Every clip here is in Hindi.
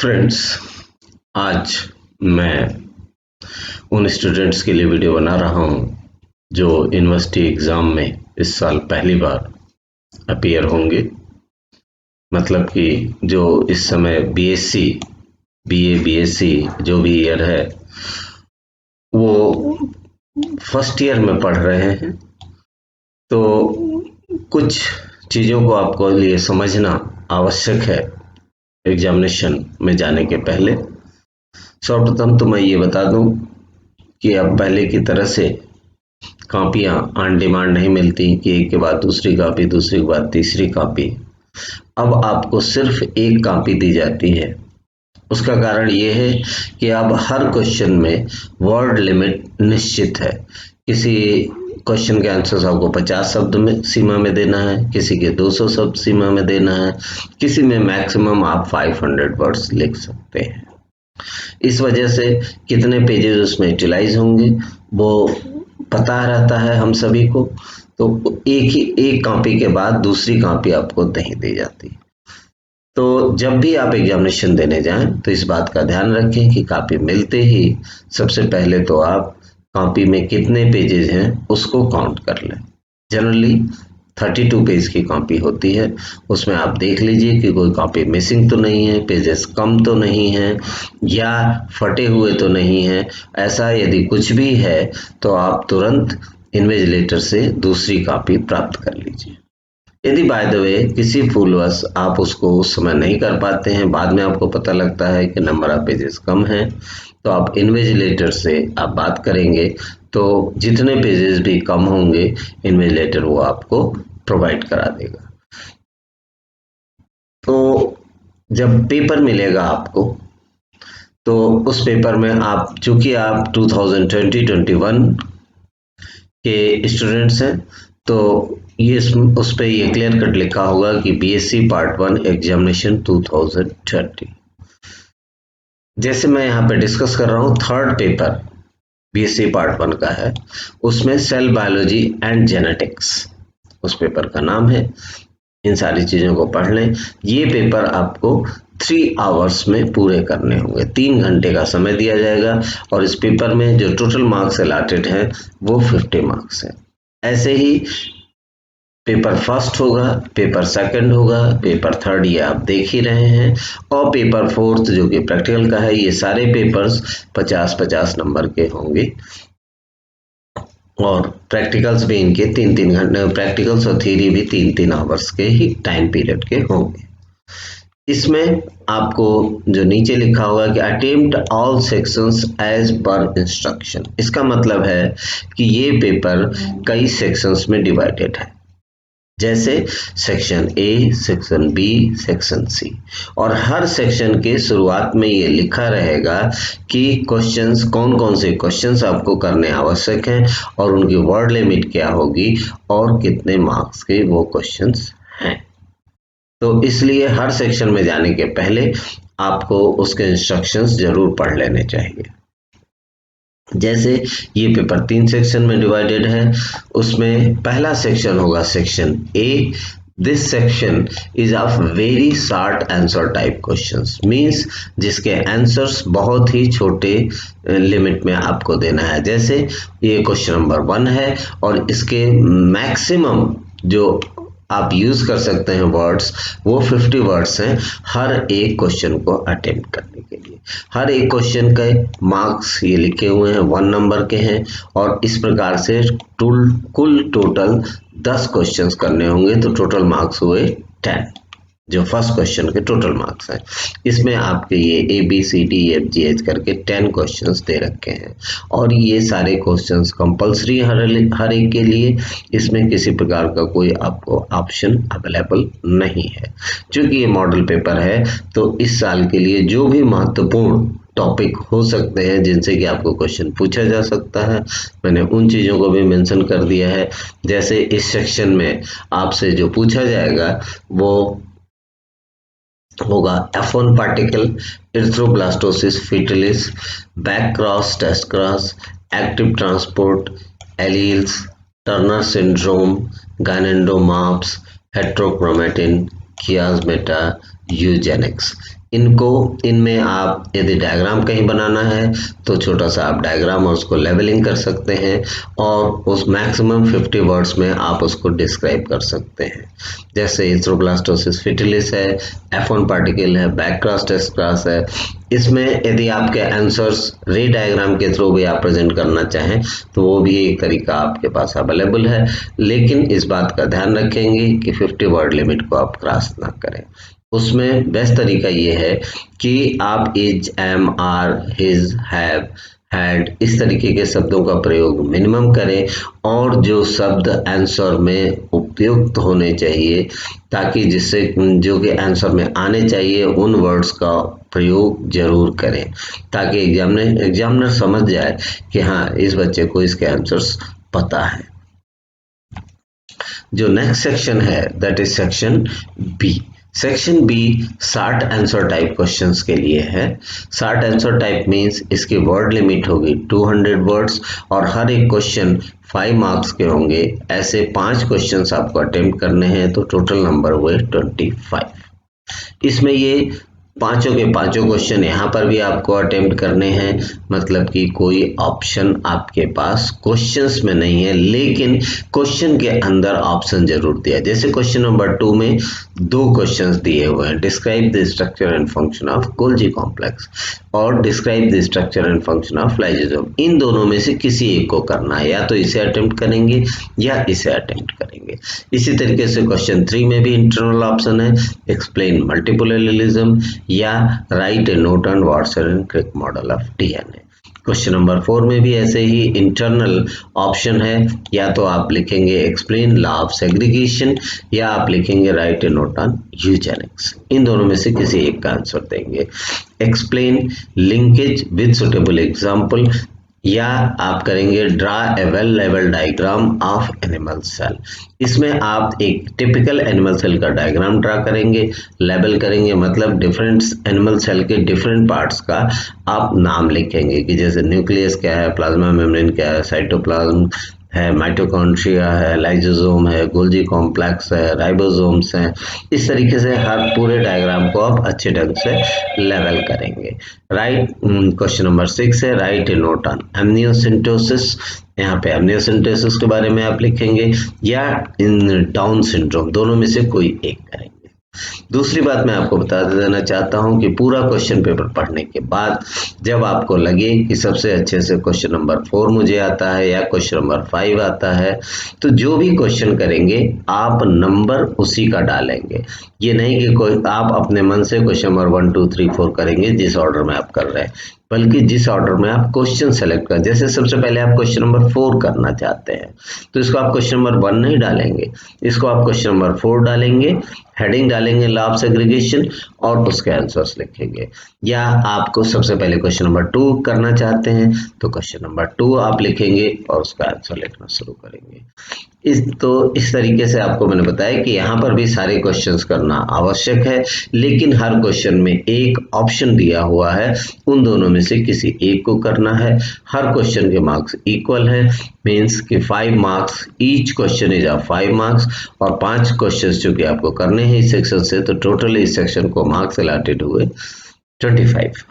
फ्रेंड्स, आज मैं उन स्टूडेंट्स के लिए वीडियो बना रहा हूँ जो यूनिवर्सिटी एग्ज़ाम में इस साल पहली बार अपीयर होंगे। मतलब कि जो इस समय बीएससी, बीए, बीएससी जो भी ईयर है वो फर्स्ट ईयर में पढ़ रहे हैं। तो कुछ चीज़ों को आपको लिए समझना आवश्यक है एग्जामिनेशन में जाने के पहले। सर्वप्रथम तो मैं ये बता दूं कि अब पहले की तरह से कॉपियां ऑन डिमांड नहीं मिलती कि एक के बाद दूसरी कॉपी, दूसरी के बाद तीसरी कॉपी। अब आपको सिर्फ एक कॉपी दी जाती है। उसका कारण ये है कि अब हर क्वेश्चन में वर्ड लिमिट निश्चित है। किसी क्वेश्चन के आंसर्स आपको 50 शब्द में सीमा में देना है, किसी के 200 शब्द सीमा में देना है, किसी में मैक्सिमम आप 500 वर्ड्स लिख सकते हैं। इस वजह से कितने पेजेस उसमें यूटिलाइज होंगे वो पता रहता है हम सभी को। तो एक कॉपी के बाद दूसरी कॉपी आपको नहीं दी जाती। तो जब भी आप एग्जामिनेशन देने जाएं तो इस बात का ध्यान रखें कि कॉपी मिलते ही सबसे पहले तो आप कॉपी में कितने पेजेस हैं उसको काउंट कर लें। जनरली 32 पेज की कॉपी होती है। उसमें आप देख लीजिए कि कोई कॉपी मिसिंग तो नहीं है, पेजेस कम तो नहीं है या फटे हुए तो नहीं है। ऐसा यदि कुछ भी है तो आप तुरंत इन्विजिलेटर से दूसरी कॉपी प्राप्त कर लीजिए। यदि बाय द वे किसी भूलवश आप उसको उस समय नहीं कर पाते हैं, बाद में आपको पता लगता है कि नंबर ऑफ पेजेस कम है, तो आप इन्विजिलेटर से आप बात करेंगे तो जितने पेजेस भी कम होंगे इन्विजिलेटर वो आपको प्रोवाइड करा देगा। तो जब पेपर मिलेगा आपको तो उस पेपर में आप चूंकि आप 2020-21 के स्टूडेंट्स हैं तो ये उस पे ये क्लियर कट लिखा होगा कि बीएससी पार्ट 1 एग्जामिनेशन 2020। जैसे मैं यहाँ पे डिस्कस कर रहा हूँ, थर्ड पेपर बीएससी पार्ट 1 का है, उसमें सेल बायोलॉजी एंड जेनेटिक्स उस पेपर का नाम है। इन सारी चीज़ों को पढ़ लें। ये पेपर आपको 3 आवर्स में पूरे करने होंगे। 3 घंटे का समय दिया जाएगा और इस पेपर में जो टोटल मार्क्स अलॉटेड हैं वो 50 मार्क्स हैं। ऐसे ही पेपर फर्स्ट होगा, पेपर सेकंड होगा, पेपर थर्ड ये आप देख ही रहे हैं, और पेपर फोर्थ जो कि प्रैक्टिकल का है। ये सारे पेपर्स 50-50 नंबर के होंगे और प्रैक्टिकल्स भी इनके 3-3 घंटे, प्रैक्टिकल्स और थ्योरी भी 3-3 आवर्स के ही टाइम पीरियड के होंगे। इसमें आपको जो नीचे लिखा होगा कि attempt all sections as per instruction, इसका मतलब है कि ये पेपर कई सेक्शंस में डिवाइडेड है, जैसे section A, section B, section C, और हर सेक्शन के शुरुआत में ये लिखा रहेगा कि क्वेश्चंस कौन कौन से क्वेश्चंस आपको करने आवश्यक हैं और उनकी वर्ड लिमिट क्या होगी और कितने मार्क्स के वो क्वेश्चंस हैं। तो इसलिए हर सेक्शन में जाने के पहले आपको उसके इंस्ट्रक्शंस जरूर पढ़ लेने चाहिए। जैसे ये पेपर 3 सेक्शन में डिवाइडेड है, उसमें पहला सेक्शन होगा section A. This section is of very short answer type questions, means जिसके आंसर्स बहुत ही छोटे लिमिट में आपको देना है। जैसे ये क्वेश्चन नंबर 1 है और इसके मैक्सिमम जो आप यूज कर सकते हैं वर्ड्स वो 50 वर्ड्स हैं हर एक क्वेश्चन को अटेम्प्ट करने के लिए। हर एक क्वेश्चन के मार्क्स ये लिखे हुए हैं 1 नंबर के हैं और इस प्रकार से कुल टोटल 10 क्वेश्चंस करने होंगे तो टोटल मार्क्स हुए 10, जो फर्स्ट क्वेश्चन के टोटल मार्क्स हैं। इसमें आपके ये A B C D F G H करके 10 क्वेश्चंस दे रखे हैं और ये सारे क्वेश्चंस कंपलसरी हर एक के लिए। इसमें किसी प्रकार का कोई आपको ऑप्शन अवेलेबल नहीं है। क्योंकि ये मॉडल पेपर है तो इस साल के लिए जो भी महत्वपूर्ण टॉपिक हो सकते हैं जिनसे कि आपको क्वेश्चन पूछा जा सकता है, मैंने उन चीज़ों को भी मेंशन कर दिया है। जैसे इस सेक्शन में आपसे जो पूछा जाएगा वो होगा F1 particle, erythroblastosis fetalis, back cross, test cross, active transport, alleles, Turner syndrome, gynandromorphs, heterochromatin, chiasmata, eugenics. इनमें आप यदि डायग्राम कहीं बनाना है तो छोटा सा आप डायग्राम और उसको लेवलिंग कर सकते हैं और उस मैक्सिमम 50 वर्ड्स में आप उसको डिस्क्राइब कर सकते हैं। जैसे इथ्रोब्लास्टोसिस फिटिलिस है, F1 पार्टिकल है, बैकक्रास्ट एस्क्रास है। इसमें यदि आपके आंसर्स रे डायग्राम के थ्रू भी आप प्रेजेंट करना चाहें तो वो भी एक तरीका आपके पास अवेलेबल है, लेकिन इस बात का ध्यान रखेंगे कि 50 वर्ड लिमिट को आप क्रॉस ना करें। उसमें बेस्ट तरीका ये है कि आप is, am, are, his, have, had इस तरीके के शब्दों का प्रयोग मिनिमम करें और जो शब्द आंसर में उपयुक्त होने चाहिए, ताकि जिससे जो कि आंसर में आने चाहिए उन वर्ड्स का प्रयोग जरूर करें, ताकि एग्जामिनर समझ जाए कि हाँ इस बच्चे को इसके आंसर्स पता है। जो नेक्स्ट सेक्शन है that is section B. Section B short answer type questions के लिए है। शार्ट आंसर टाइप मींस इसकी वर्ड लिमिट होगी 200 वर्ड्स और हर एक क्वेश्चन 5 मार्क्स के होंगे। ऐसे 5 क्वेश्चंस आपको अटेम्प्ट करने हैं तो टोटल नंबर हुए 25। इसमें ये पांचों के पांचों क्वेश्चन यहाँ पर भी आपको अटेम्प्ट करने हैं, मतलब कि कोई ऑप्शन आपके पास क्वेश्चंस में नहीं है, लेकिन क्वेश्चन के अंदर ऑप्शन जरूर दिया है। जैसे क्वेश्चन नंबर 2 में 2 क्वेश्चंस दिए हुए हैं, describe the structure and function of Golgi complex और describe the structure and function of lysosome. इन दोनों में से किसी एक को करना है, या तो इसे अटेम्प्ट करेंगे या इसे अटेम्प्ट करेंगे। इसी तरीके से क्वेश्चन 3 में भी इंटरनल ऑप्शन है, एक्सप्लेन मल्टीपल एलिलिज्म या write a note on Watson and Crick model of DNA. Question number 4 में भी ऐसे ही इंटरनल ऑप्शन है, या तो आप लिखेंगे एक्सप्लेन लॉ ऑफ सेग्रीगेशन या आप लिखेंगे write a note on eugenics. इन दोनों में से किसी एक का आंसर देंगे। Explain linkage with suitable example या आप करेंगे draw a well level diagram of animal cell. इसमें आप एक टिपिकल एनिमल सेल का डायग्राम ड्रा करेंगे, लेबल करेंगे, मतलब डिफरेंट एनिमल सेल के डिफरेंट पार्ट्स का आप नाम लिखेंगे कि जैसे न्यूक्लियस क्या है, प्लाज्मा मेम्ब्रेन क्या है, साइटोप्लाज्म है, माइटोकॉन्ड्रिया है, लाइसोसोम है, गोल्जी कॉम्प्लेक्स है, राइबोसोम्स हैं। इस तरीके से हर पूरे डायग्राम को आप अच्छे ढंग से लेवल करेंगे। क्वेश्चन नंबर 6 है राइट ए नोट ऑन एमनियोसिंटोसिस। यहाँ पे एमनियोसिंटोसिस के बारे में आप लिखेंगे या इन डाउन सिंड्रोम, दोनों में से कोई एक करेंगे। दूसरी बात मैं आपको बता देना चाहता हूं कि पूरा क्वेश्चन पेपर पढ़ने के बाद जब आपको लगे कि सबसे अच्छे से क्वेश्चन नंबर 4 मुझे आता है या क्वेश्चन नंबर 5 आता है, तो जो भी क्वेश्चन करेंगे आप नंबर उसी का डालेंगे। ये नहीं कि कोई आप अपने मन से क्वेश्चन नंबर 1 2 3 4 करेंगे जिस ऑर्डर में आप कर रहे हैं, बल्कि जिस ऑर्डर में आप क्वेश्चन सेलेक्ट करें। जैसे सबसे पहले आप क्वेश्चन नंबर 4 करना चाहते हैं तो इसको आप क्वेश्चन नंबर 1 नहीं डालेंगे, इसको आप क्वेश्चन नंबर 4 डालेंगे, हेडिंग डालेंगे लॉ ऑफ सेग्रीगेशन और उसके आंसर्स लिखेंगे। या आपको सबसे पहले क्वेश्चन नंबर 2 करना चाहते हैं तो क्वेश्चन नंबर 2 आप लिखेंगे और उसका आंसर लिखना शुरू करेंगे। इस तरीके से आपको मैंने बताया कि यहाँ पर भी सारे क्वेश्चंस करना आवश्यक है, लेकिन हर क्वेश्चन में एक ऑप्शन दिया हुआ है, उन दोनों में से किसी एक को करना है। हर क्वेश्चन के मार्क्स इक्वल है, मीन्स कि 5 marks each question is of 5 marks और 5 क्वेश्चंस जो कि आपको करने हैं इस सेक्शन से, तो टोटल इस सेक्शन को मार्क्स अलॉटेड हुए 25।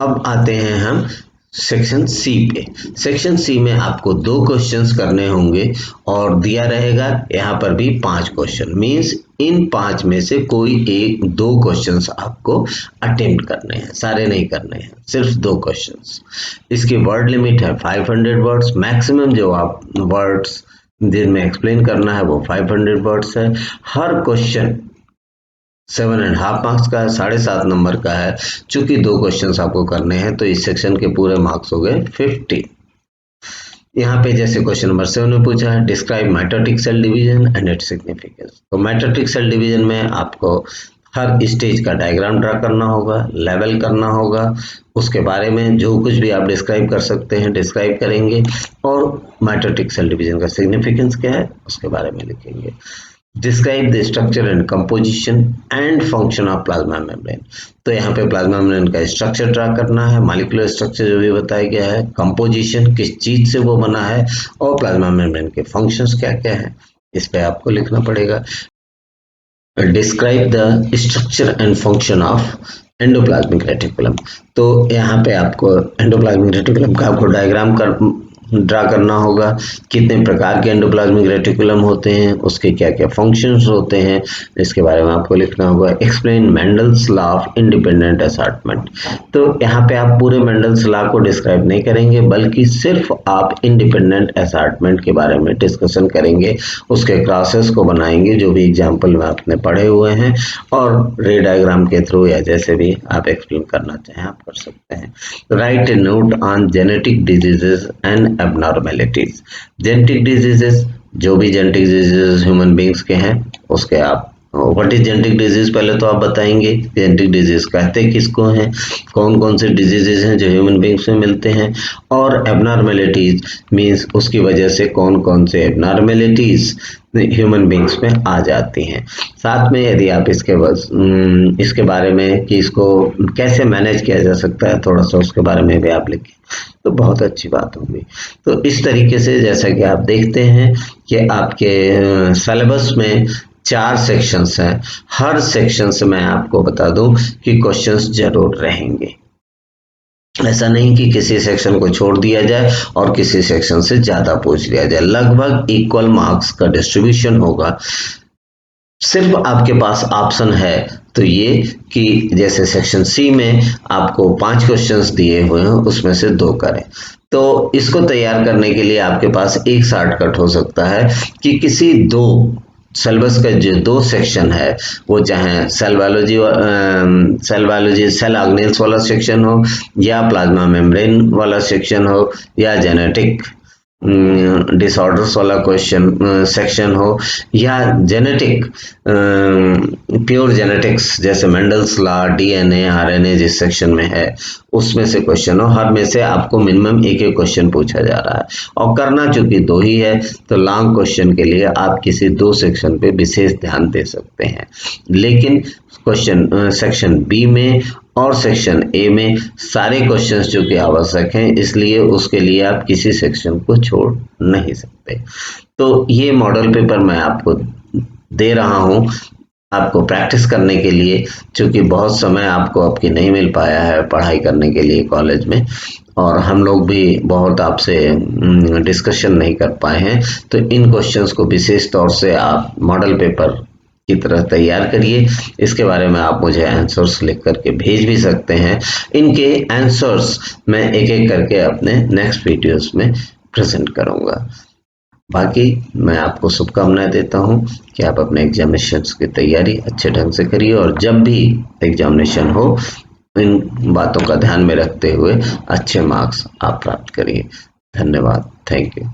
अब आते हैं हम सेक्शन सी पे। सेक्शन सी में आपको 2 क्वेश्चंस करने होंगे और दिया रहेगा यहाँ पर भी 5 क्वेश्चन, मींस इन 5 में से कोई एक 2 क्वेश्चंस आपको अटेम्प्ट करने हैं, सारे नहीं करने हैं, सिर्फ 2 क्वेश्चंस। इसकी वर्ड लिमिट है 500 वर्ड्स, मैक्सिमम जो आप वर्ड्स जिनमें एक्सप्लेन करना है वो 500 वर्ड्स है। हर क्वेश्चन 7.5 मार्क्स का है, 7.5 नंबर का है। चूंकि 2 क्वेश्चंस आपको करने हैं तो इस सेक्शन के पूरे मार्क्स हो गए 50। यहाँ पे जैसे क्वेश्चन नंबर 7 में पूछा है describe mitotic cell division and its significance, तो माइटोटिक सेल डिवीजन में आपको हर स्टेज का डायग्राम ड्रा करना होगा, लेवल करना होगा, उसके बारे में जो कुछ भी आप डिस्क्राइब कर सकते हैं डिस्क्राइब करेंगे और माइटोटिक सेल डिवीजन का सिग्निफिकेंस क्या है उसके बारे में लिखेंगे। Describe the structure and composition and function of plasma membrane, तो यहाँ पे प्लाज्मा मेम्ब्रेन का स्ट्रक्चर ड्रा करना है, मॉलिक्यूलर स्ट्रक्चर जो भी बताया गया है, कंपोजिशन किस चीज से वो बना है और प्लाज्मा मेम्ब्रेन के फंक्शंस क्या क्या है, इस पे आपको लिखना पड़ेगा। Describe the structure and function of endoplasmic reticulum. तो यहाँ पे आपको एंडोप्लाज्मिक रेटिकुलम का आपको डायग्राम ड्रा करना होगा। कितने प्रकार के एंडोप्लाज्मिक रेटिकुलम होते हैं, उसके क्या क्या फंक्शंस होते हैं, इसके बारे में आपको लिखना होगा। Explain Mendel's law of independent assortment. तो यहाँ पे आप पूरे मेंडल्स लॉ को डिस्क्राइब नहीं करेंगे, बल्कि सिर्फ आप इंडिपेंडेंट असॉर्टमेंट के बारे में डिस्कशन करेंगे, उसके क्लासेस को बनाएंगे जो भी एग्जाम्पल में आपने पढ़े हुए हैं, और रे डायग्राम के थ्रू या जैसे भी आप एक्सप्लेन करना चाहें आप कर सकते हैं। Right a note on genetic diseases and abnormalities. Genetic diseases, जो भी जेनेटिक डिजीजेस ह्यूमन बींग्स के हैं उसके आप व्हाट इज जेनेटिक डिजीज पहले तो आप बताएंगे। जेनेटिक डिजीज कहते किसको हैं, कौन कौन से डिजीजेस हैं जो ह्यूमन बींग्स में मिलते हैं, और एबनॉर्मेलिटीज मींस उसकी वजह से कौन कौन से एबनॉर्मेलिटीज ह्यूमन बींग्स में आ जाती हैं। साथ में यदि आप इसके बारे में कि इसको कैसे मैनेज किया जा सकता है थोड़ा सा उसके बारे में भी आप लिखें तो बहुत अच्छी बात होगी। तो इस तरीके से जैसा कि आप देखते हैं कि आपके सिलेबस में 4 सेक्शंस हैं। हर सेक्शन से मैं आपको बता दूं कि क्वेश्चंस जरूर रहेंगे। ऐसा नहीं कि किसी सेक्शन को छोड़ दिया जाए और किसी सेक्शन से ज्यादा पूछ लिया जाए। लगभग इक्वल मार्क्स का डिस्ट्रीब्यूशन होगा। सिर्फ आपके पास ऑप्शन है तो ये कि जैसे सेक्शन सी में आपको 5 क्वेश्चंस दिए हुए हैं, उसमें से 2 करें। तो इसको तैयार करने के लिए आपके पास एक शॉर्टकट हो सकता है कि किसी 2 सिलेबस का जो 2 सेक्शन है, वो चाहे सेल बायोलॉजी सेल ऑर्गेनेल्स वाला सेक्शन हो, या प्लाज्मा मेम्ब्रेन वाला सेक्शन हो, या जेनेटिक डिसऑर्डर्स वाला क्वेश्चन सेक्शन हो, या जेनेटिक प्योर जेनेटिक्स जैसे मेंडल्स लॉ, डीएनए, आरएनए जिस सेक्शन में है उसमें से क्वेश्चन हो। हर में से आपको मिनिमम एक एक क्वेश्चन पूछा जा रहा है, और करना चूंकि 2 ही है तो लॉन्ग क्वेश्चन के लिए आप किसी 2 सेक्शन पे विशेष ध्यान दे सकते हैं। लेकिन क्वेश्चन सेक्शन बी में और सेक्शन ए में सारे क्वेश्चंस जो कि आवश्यक हैं, इसलिए उसके लिए आप किसी सेक्शन को छोड़ नहीं सकते। तो ये मॉडल पेपर मैं आपको दे रहा हूं आपको प्रैक्टिस करने के लिए, क्योंकि बहुत समय आपको आपकी नहीं मिल पाया है पढ़ाई करने के लिए कॉलेज में, और हम लोग भी बहुत आपसे डिस्कशन नहीं कर पाए हैं। तो इन क्वेश्चंस को विशेष तौर से आप मॉडल पेपर की तरह तैयार करिए। इसके बारे में आप मुझे आंसर्स लिख करके भेज भी सकते हैं। इनके आंसर्स मैं एक एक करके अपने नेक्स्ट वीडियोस में प्रेजेंट करूंगा। बाकी मैं आपको शुभकामनाएं देता हूं कि आप अपने एग्जामिनेशंस की तैयारी अच्छे ढंग से करिए, और जब भी एग्जामिनेशन हो इन बातों का ध्यान में रखते हुए अच्छे मार्क्स आप प्राप्त करिए। धन्यवाद। Thank you.